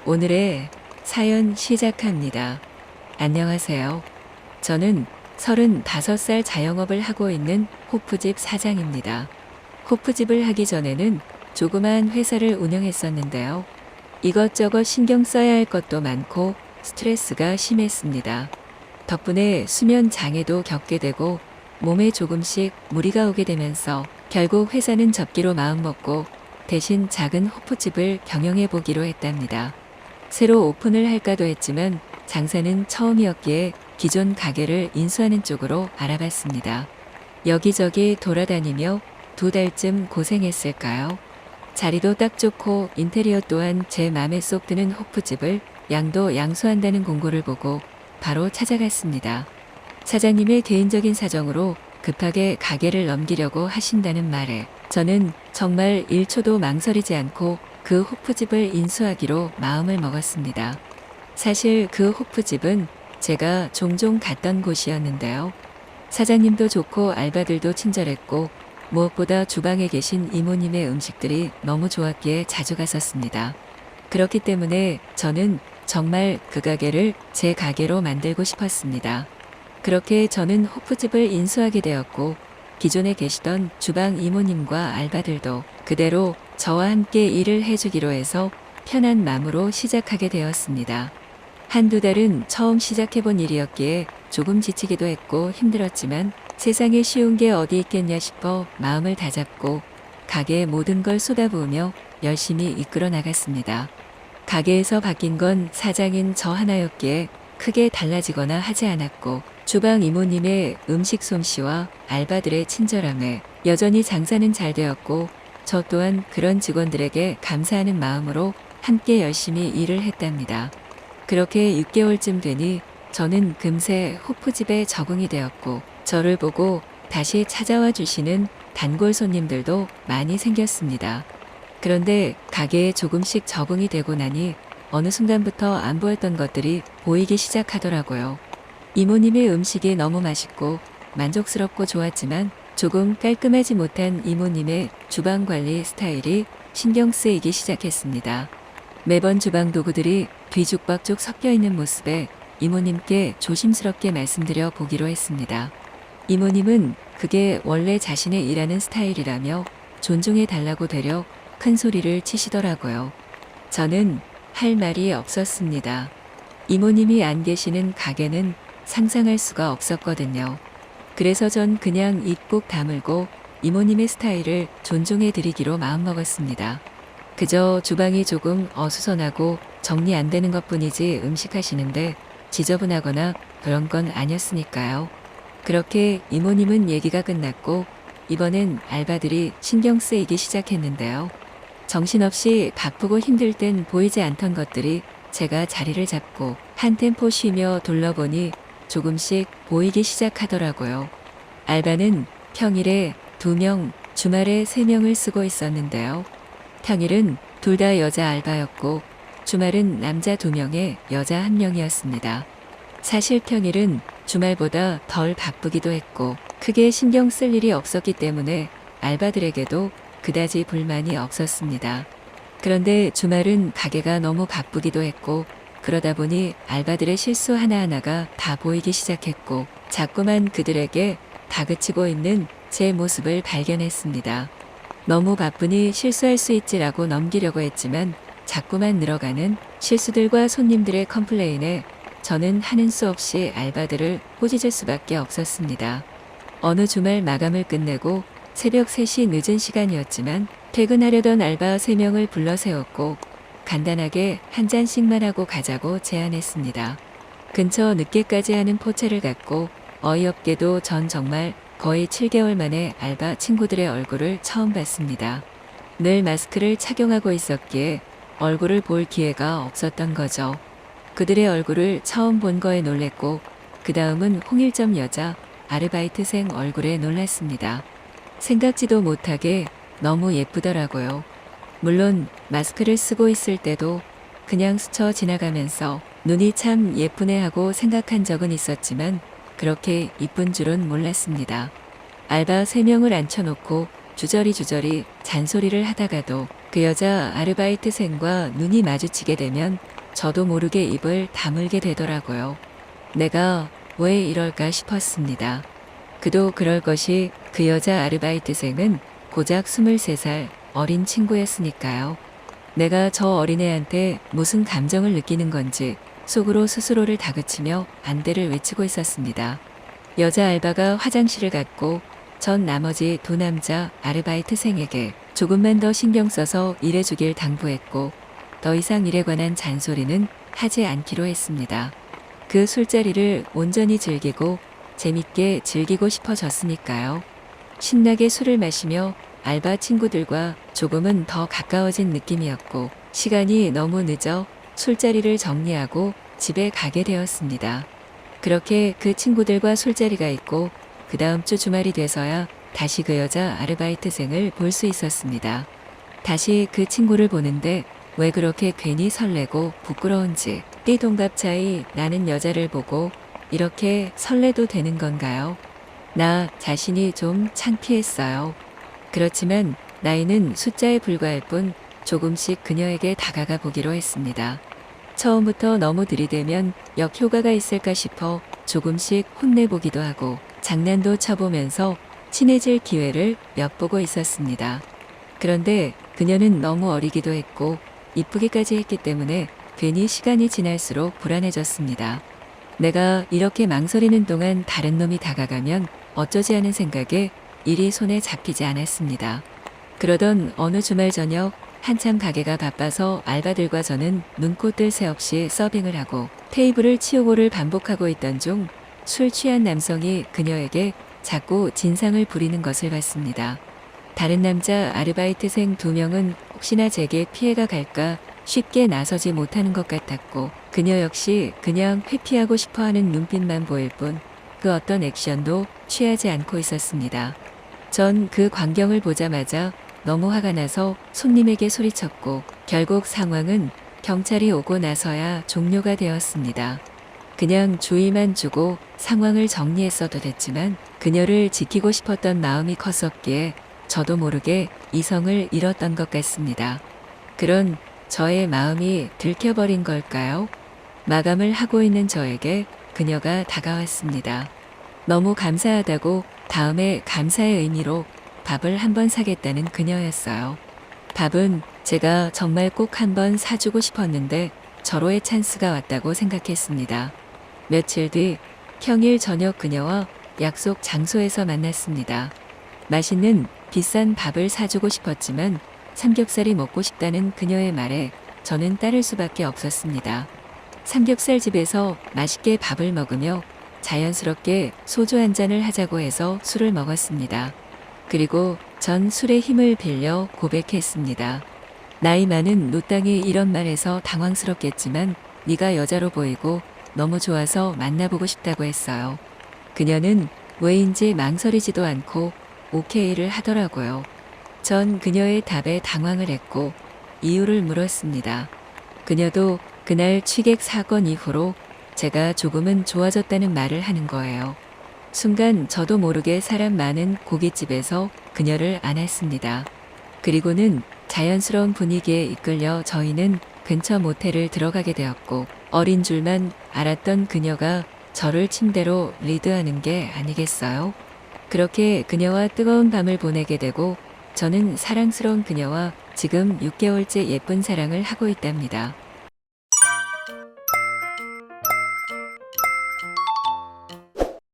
오늘의 사연 시작합니다. 안녕하세요. 저는 35살 자영업을 하고 있는 호프집 사장입니다. 호프집을 하기 전에는 조그만 회사를 운영했었는데요. 이것저것 신경 써야 할 것도 많고 스트레스가 심했습니다. 덕분에 수면 장애도 겪게 되고 몸에 조금씩 무리가 오게 되면서 결국 회사는 접기로 마음먹고 대신 작은 호프집을 경영해 보기로 했답니다. 새로 오픈을 할까도 했지만 장사는 처음이었기에 기존 가게를 인수하는 쪽으로 알아봤습니다. 여기저기 돌아다니며 2달쯤 고생했을까요? 자리도 딱 좋고 인테리어 또한 제 맘에 쏙 드는 호프집을 양도 양수한다는 공고를 보고 바로 찾아갔습니다. 사장님의 개인적인 사정으로 급하게 가게를 넘기려고 하신다는 말에 저는 정말 1초도 망설이지 않고 그 호프집을 인수하기로 마음을 먹었습니다. 사실 그 호프집은 제가 종종 갔던 곳이었는데요. 사장님도 좋고 알바들도 친절했고 무엇보다 주방에 계신 이모님의 음식들이 너무 좋았기에 자주 갔었습니다. 그렇기 때문에 저는 정말 그 가게를 제 가게로 만들고 싶었습니다. 그렇게 저는 호프집을 인수하게 되었고 기존에 계시던 주방 이모님과 알바들도 그대로 저와 함께 일을 해주기로 해서 편한 마음으로 시작하게 되었습니다. 1~2달은 처음 시작해본 일이었기에 조금 지치기도 했고 힘들었지만 세상에 쉬운 게 어디 있겠냐 싶어 마음을 다잡고 가게에 모든 걸 쏟아부으며 열심히 이끌어 나갔습니다. 가게에서 바뀐 건 사장인 저 하나였기에 크게 달라지거나 하지 않았고 주방 이모님의 음식 솜씨와 알바들의 친절함에 여전히 장사는 잘 되었고 저 또한 그런 직원들에게 감사하는 마음으로 함께 열심히 일을 했답니다. 그렇게 6개월쯤 되니 저는 금세 호프집에 적응이 되었고 저를 보고 다시 찾아와 주시는 단골 손님들도 많이 생겼습니다. 그런데 가게에 조금씩 적응이 되고 나니 어느 순간부터 안 보였던 것들이 보이기 시작하더라고요. 이모님의 음식이 너무 맛있고 만족스럽고 좋았지만 조금 깔끔하지 못한 이모님의 주방 관리 스타일이 신경 쓰이기 시작했습니다. 매번 주방 도구들이 뒤죽박죽 섞여 있는 모습에 이모님께 조심스럽게 말씀드려 보기로 했습니다. 이모님은 그게 원래 자신의 일하는 스타일이라며 존중해 달라고 되려 큰 소리를 치시더라고요. 저는 할 말이 없었습니다. 이모님이 안 계시는 가게는 상상할 수가 없었거든요. 그래서 전 그냥 입 꼭 다물고 이모님의 스타일을 존중해 드리기로 마음먹었습니다. 그저 주방이 조금 어수선하고 정리 안 되는 것뿐이지 음식하시는데 지저분하거나 그런 건 아니었으니까요. 그렇게 이모님은 얘기가 끝났고 이번엔 알바들이 신경 쓰이기 시작했는데요. 정신없이 바쁘고 힘들 땐 보이지 않던 것들이 제가 자리를 잡고 한 템포 쉬며 둘러보니 조금씩 보이기 시작하더라고요. 알바는 평일에 2명, 주말에 3명을 쓰고 있었는데요. 평일은 둘 다 여자 알바였고 주말은 남자 2명에 여자 1명이었습니다. 사실 평일은 주말보다 덜 바쁘기도 했고 크게 신경 쓸 일이 없었기 때문에 알바들에게도 그다지 불만이 없었습니다. 그런데 주말은 가게가 너무 바쁘기도 했고 그러다 보니 알바들의 실수 하나하나가 다 보이기 시작했고 자꾸만 그들에게 다그치고 있는 제 모습을 발견했습니다. 너무 바쁘니 실수할 수 있지라고 넘기려고 했지만 자꾸만 늘어가는 실수들과 손님들의 컴플레인에 저는 하는 수 없이 알바들을 꾸짖을 수밖에 없었습니다. 어느 주말 마감을 끝내고 새벽 3시 늦은 시간이었지만 퇴근하려던 알바 3명을 불러 세웠고 간단하게 한 잔씩만 하고 가자고 제안했습니다. 근처 늦게까지 하는 포차를 갖고 어이없게도 전 정말 거의 7개월 만에 알바 친구들의 얼굴을 처음 봤습니다. 늘 마스크를 착용하고 있었기에 얼굴을 볼 기회가 없었던 거죠. 그들의 얼굴을 처음 본 거에 놀랬고 그 다음은 홍일점 여자 아르바이트생 얼굴에 놀랐습니다. 생각지도 못하게 너무 예쁘더라고요. 물론 마스크를 쓰고 있을 때도 그냥 스쳐 지나가면서 눈이 참 예쁘네 하고 생각한 적은 있었지만 그렇게 이쁜 줄은 몰랐습니다. 알바 3명을 앉혀놓고 주저리 잔소리를 하다가도 그 여자 아르바이트생과 눈이 마주치게 되면 저도 모르게 입을 다물게 되더라고요. 내가 왜 이럴까 싶었습니다. 그도 그럴 것이 그 여자 아르바이트생은 고작 23살 어린 친구였으니까요. 내가 저 어린애한테 무슨 감정을 느끼는 건지 속으로 스스로를 다그치며 안대를 외치고 있었습니다. 여자 알바가 화장실을 갔고 전 나머지 2 남자 아르바이트생에게 조금만 더 신경 써서 일해주길 당부했고 더 이상 일에 관한 잔소리는 하지 않기로 했습니다. 그 술자리를 온전히 즐기고 재밌게 즐기고 싶어졌으니까요. 신나게 술을 마시며 알바 친구들과 조금은 더 가까워진 느낌이었고 시간이 너무 늦어 술자리를 정리하고 집에 가게 되었습니다. 그렇게 그 친구들과 술자리가 있고 그 다음 주 주말이 돼서야 다시 그 여자 아르바이트생을 볼 수 있었습니다. 다시 그 친구를 보는데 왜 그렇게 괜히 설레고 부끄러운지 띠동갑 차이 나는 여자를 보고 이렇게 설레도 되는 건가요? 나 자신이 좀 창피했어요. 그렇지만 나이는 숫자에 불과할 뿐 조금씩 그녀에게 다가가 보기로 했습니다. 처음부터 너무 들이대면 역효과가 있을까 싶어 조금씩 혼내보기도 하고 장난도 쳐보면서 친해질 기회를 엿보고 있었습니다. 그런데 그녀는 너무 어리기도 했고 이쁘기까지 했기 때문에 괜히 시간이 지날수록 불안해졌습니다. 내가 이렇게 망설이는 동안 다른 놈이 다가가면 어쩌지 하는 생각에 일이 손에 잡히지 않았습니다. 그러던 어느 주말 저녁 한참 가게가 바빠서 알바들과 저는 눈코 뜰 새 없이 서빙을 하고 테이블을 치우고를 반복하고 있던 중 술 취한 남성이 그녀에게 자꾸 진상을 부리는 것을 봤습니다. 다른 남자 아르바이트생 2명은 혹시나 제게 피해가 갈까 쉽게 나서지 못하는 것 같았고 그녀 역시 그냥 회피하고 싶어하는 눈빛만 보일 뿐 그 어떤 액션도 취하지 않고 있었습니다. 전 그 광경을 보자마자 너무 화가 나서 손님에게 소리쳤고 결국 상황은 경찰이 오고 나서야 종료가 되었습니다. 그냥 주의만 주고 상황을 정리했어도 됐지만 그녀를 지키고 싶었던 마음이 컸었기에 저도 모르게 이성을 잃었던 것 같습니다. 그런 저의 마음이 들켜버린 걸까요? 마감을 하고 있는 저에게 그녀가 다가왔습니다. 너무 감사하다고 다음에 감사의 의미로 밥을 한번 사겠다는 그녀였어요. 밥은 제가 정말 꼭 한번 사주고 싶었는데 절호의 찬스가 왔다고 생각했습니다. 며칠 뒤 평일 저녁 그녀와 약속 장소에서 만났습니다. 맛있는 비싼 밥을 사주고 싶었지만 삼겹살이 먹고 싶다는 그녀의 말에 저는 따를 수밖에 없었습니다. 삼겹살 집에서 맛있게 밥을 먹으며 자연스럽게 소주 한 잔을 하자고 해서 술을 먹었습니다. 그리고 전 술의 힘을 빌려 고백했습니다. 나이 많은 노땅이 이런 말해서 당황스럽겠지만 네가 여자로 보이고 너무 좋아서 만나보고 싶다고 했어요. 그녀는 왜인지 망설이지도 않고 오케이를 하더라고요. 전 그녀의 답에 당황을 했고 이유를 물었습니다. 그녀도 그날 취객 사건 이후로 제가 조금은 좋아졌다는 말을 하는 거예요. 순간 저도 모르게 사람 많은 고깃집에서 그녀를 안았습니다. 그리고는 자연스러운 분위기에 이끌려 저희는 근처 모텔을 들어가게 되었고 어린 줄만 알았던 그녀가 저를 침대로 리드하는 게 아니겠어요? 그렇게 그녀와 뜨거운 밤을 보내게 되고 저는 사랑스러운 그녀와 지금 6개월째 예쁜 사랑을 하고 있답니다.